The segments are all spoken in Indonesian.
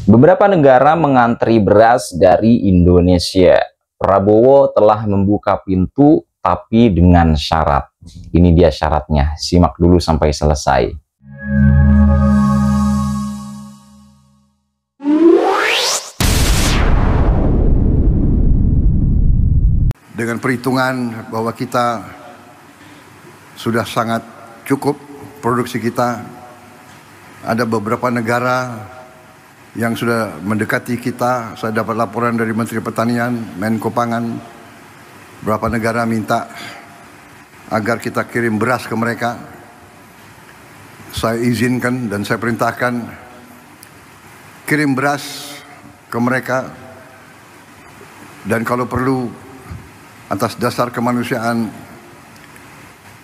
Beberapa negara mengantri beras dari Indonesia. Prabowo telah membuka pintu, tapi dengan syarat. Ini dia syaratnya. Simak dulu sampai selesai. Dengan perhitungan bahwa kita sudah sangat cukup produksi kita, ada beberapa negara yang sudah mendekati kita. Saya dapat laporan dari Menteri Pertanian, Menko Pangan, beberapa negara minta agar kita kirim beras ke mereka. Saya izinkan dan saya perintahkan kirim beras ke mereka, dan kalau perlu atas dasar kemanusiaan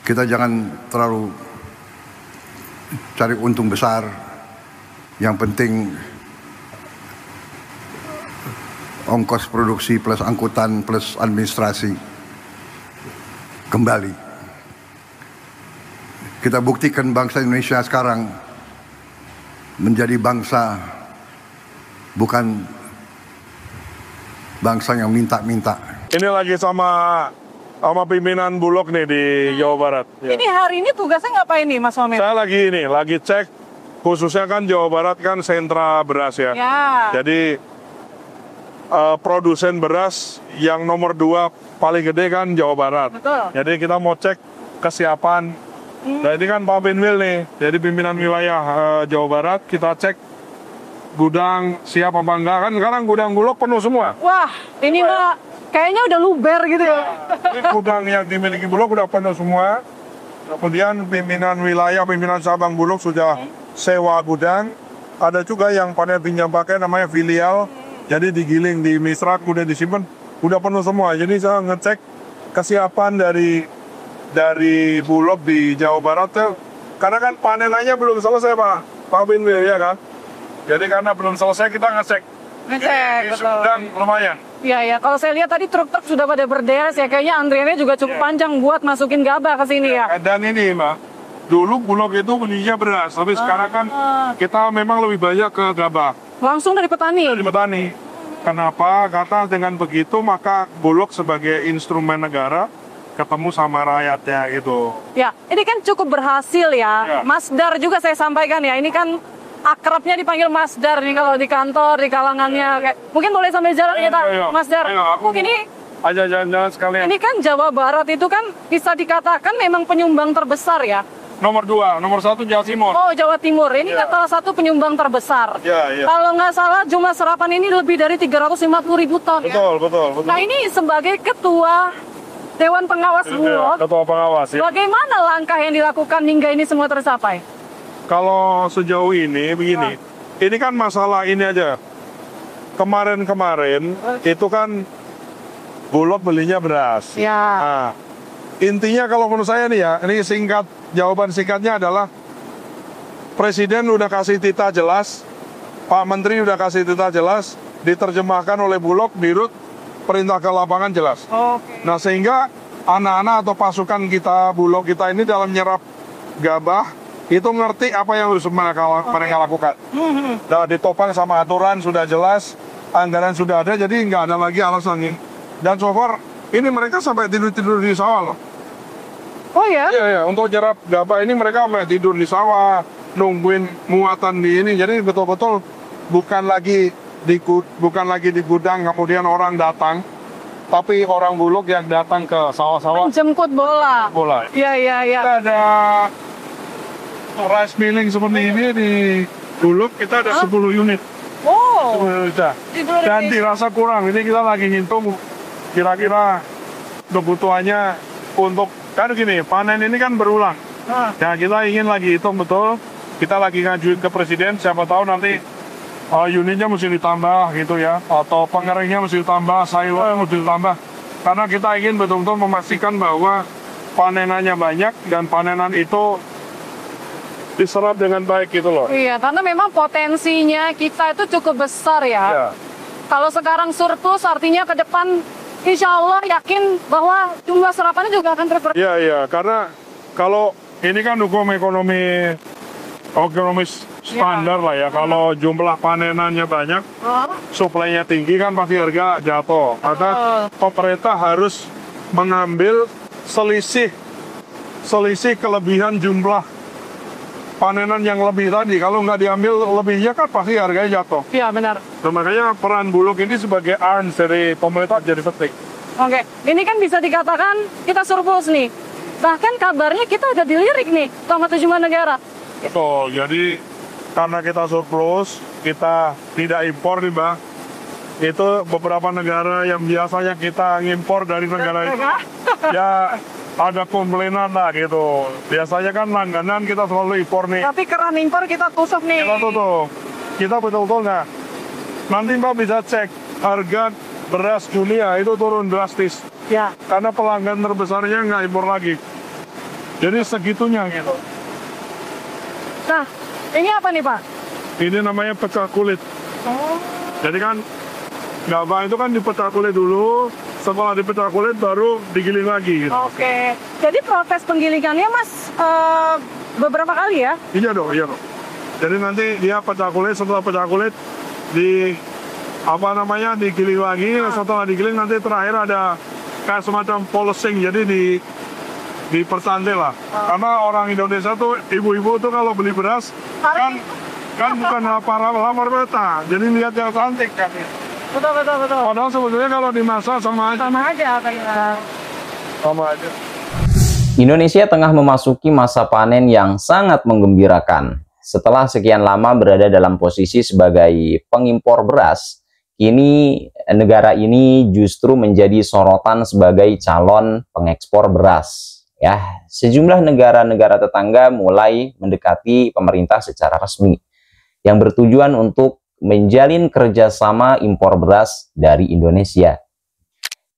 kita jangan terlalu cari untung besar. Yang penting ongkos produksi plus angkutan plus administrasi kembali. Kita buktikan bangsa Indonesia sekarang menjadi bangsa, bukan bangsa yang minta-minta. Ini lagi sama pimpinan Bulog nih di Jawa Barat. Ya. Ini hari ini tugasnya ngapain nih, Mas Wamen? Saya lagi cek, khususnya kan Jawa Barat kan sentra beras ya. Jadi produsen beras yang nomor 2 paling gede kan Jawa Barat. Betul. Jadi kita mau cek kesiapan. Nah ini kan Pak Pinwil nih, jadi pimpinan wilayah Jawa Barat, kita cek gudang siap apa enggak. Kan sekarang gudang Bulog penuh semua. Wah, ini mah kayaknya udah luber gitu ya. Ini gudang yang dimiliki Bulog udah penuh semua. Kemudian pimpinan wilayah, pimpinan cabang Bulog sudah sewa gudang. Ada juga yang pada pinjam pakai namanya filial. Jadi digiling di Misrak, udah disimpan, udah penuh semua. Jadi saya ngecek kesiapan dari Bulog di Jawa Barat tuh. Karena kan panenannya belum selesai Pak Pinwil ya kan. Jadi karena belum selesai kita ngecek. Betul. Dan lumayan. Iya. Kalau saya lihat tadi truk-truk sudah pada berderes ya. Kayaknya antriannya juga cukup panjang buat masukin gabah ke sini ya. Dan ini Mbak, dulu Bulog itu belinya beras. Tapi sekarang kan kita memang lebih banyak ke gabah. Langsung dari petani? Dari petani. Kenapa? Karena dengan begitu maka Bulog sebagai instrumen negara ketemu sama rakyatnya gitu. Ya, ini kan cukup berhasil ya. Masdar juga saya sampaikan ya. Ini kan akrabnya dipanggil Masdar nih kalau di kantor, di kalangannya. Mungkin boleh sambil jalan kita, Masdar. Ini aja jalan-jalan sekalian. Ini kan Jawa Barat itu kan bisa dikatakan memang penyumbang terbesar ya. Nomor 2, nomor 1 Jawa Timur. Oh, Jawa Timur. Ini salah satu penyumbang terbesar. Kalau nggak salah jumlah serapan ini lebih dari 350.000 ton. Betul. Nah, ini sebagai ketua Dewan Pengawas Bulog. Ketua pengawas ya. Bagaimana langkah yang dilakukan hingga ini semua tercapai? Kalau sejauh ini begini, ini kan masalah ini aja. Kemarin itu kan Bulog belinya beras. Ya. Nah, intinya kalau menurut saya nih ya, ini jawaban singkatnya adalah Presiden udah kasih tita jelas, Pak Menteri udah kasih tita jelas, diterjemahkan oleh Bulog, dirut, perintah ke lapangan jelas. Nah sehingga anak-anak atau pasukan kita, Bulog kita ini dalam nyerap gabah, itu ngerti apa yang harus mereka lakukan. Nah, ditopang sama aturan sudah jelas, anggaran sudah ada, jadi nggak ada lagi alasan. Dan so far, ini mereka sampai tidur di sawah loh. Oh ya? Iya, untuk nyerap gabah ini mereka sampai tidur di sawah, nungguin muatan di ini. Jadi betul-betul bukan lagi di gudang kemudian orang datang, tapi orang Bulog yang datang ke sawah-sawah. Jemput bola. Iya. Kita ada rice milling seperti ini di Bulog, kita ada 10 unit. Oh. 10 unit. Dan dirasa kurang. Ini kita lagi ngitung kira-kira kebutuhannya untuk, kan gini, panen ini kan berulang. Nah, kita ingin lagi hitung betul. Kita lagi ngajuin ke Presiden, siapa tahu nanti unitnya mesti ditambah gitu ya, atau pengeringnya mesti ditambah, sayurnya mesti ditambah. Karena kita ingin betul-betul memastikan bahwa panenannya banyak dan panenan itu diserap dengan baik gitu loh. Iya, karena memang potensinya kita itu cukup besar ya. Kalau sekarang surplus artinya ke depan insya Allah yakin bahwa jumlah serapannya juga akan terus Iya, karena kalau ini kan hukum ekonomis standar lah ya. Kalau jumlah panenannya banyak, suplainya tinggi kan pasti harga jatuh. Maka pemerintah harus mengambil selisih kelebihan jumlah panenan yang lebih tadi. Kalau nggak diambil lebihnya kan pasti harganya jatuh. Iya, benar. Nah, makanya peran Bulog ini sebagai arms dari pemerintah jadi penting. Oke, ini kan bisa dikatakan kita surplus nih. Bahkan kabarnya kita ada dilirik nih sama 7 negara. Betul, jadi karena kita surplus, kita tidak impor nih Mbak. Itu beberapa negara yang biasanya kita ngimpor dari negara itu. Ya, ada komplainan lah gitu. Biasanya kan langganan kita selalu impor nih. Tapi keran impor kita tutup nih. Kita tutup. Kita betul-betul nggak. Nanti Mbak bisa cek harga beras dunia itu turun drastis. Ya. Karena pelanggan terbesarnya nggak impor lagi. Jadi segitunya gitu. Nah, ini apa nih Pak? Ini namanya pecah kulit. Oh. Jadi kan gabah itu kan dipecah kulit dulu. Setelah dipecah kulit baru digiling lagi gitu. Oke. Jadi proses penggilingannya Mas beberapa kali ya? Iya dong. Jadi nanti dia pecah kulit, setelah pecah kulit digiling lagi. Setelah digiling nanti terakhir ada kayak semacam polishing, jadi dipercantik lah. Karena orang Indonesia tuh, ibu-ibu tuh kalau beli beras kan bukan lamar peta, jadi lihat yang cantik kan. Betul. Padahal sebetulnya kalau dimasak sama aja. Sama aja. Indonesia tengah memasuki masa panen yang sangat menggembirakan. Setelah sekian lama berada dalam posisi sebagai pengimpor beras, kini negara ini justru menjadi sorotan sebagai calon pengekspor beras. Ya, sejumlah negara-negara tetangga mulai mendekati pemerintah secara resmi yang bertujuan untuk menjalin kerjasama impor beras dari Indonesia.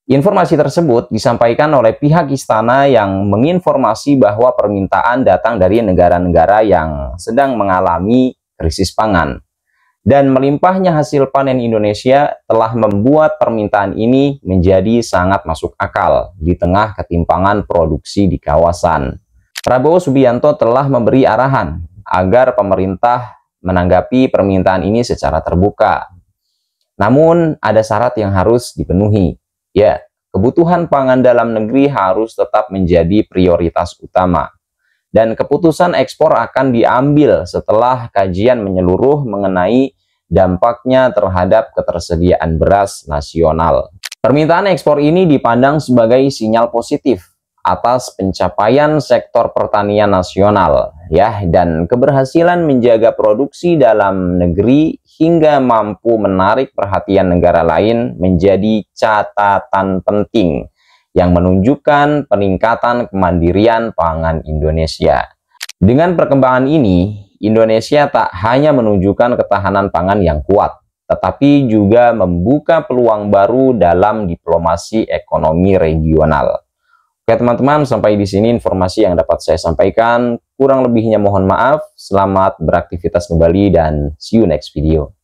Informasi tersebut disampaikan oleh pihak istana yang menginformasi bahwa permintaan datang dari negara-negara yang sedang mengalami krisis pangan. Dan melimpahnya hasil panen Indonesia telah membuat permintaan ini menjadi sangat masuk akal di tengah ketimpangan produksi di kawasan. Prabowo Subianto telah memberi arahan agar pemerintah menanggapi permintaan ini secara terbuka. Namun ada syarat yang harus dipenuhi. Ya, kebutuhan pangan dalam negeri harus tetap menjadi prioritas utama. Dan keputusan ekspor akan diambil setelah kajian menyeluruh mengenai dampaknya terhadap ketersediaan beras nasional. Permintaan ekspor ini dipandang sebagai sinyal positif atas pencapaian sektor pertanian nasional, ya, dan keberhasilan menjaga produksi dalam negeri hingga mampu menarik perhatian negara lain menjadi catatan penting yang menunjukkan peningkatan kemandirian pangan Indonesia. Dengan perkembangan ini, Indonesia tak hanya menunjukkan ketahanan pangan yang kuat, tetapi juga membuka peluang baru dalam diplomasi ekonomi regional. Oke teman-teman, sampai di sini informasi yang dapat saya sampaikan. Kurang lebihnya mohon maaf. Selamat beraktivitas kembali dan see you next video.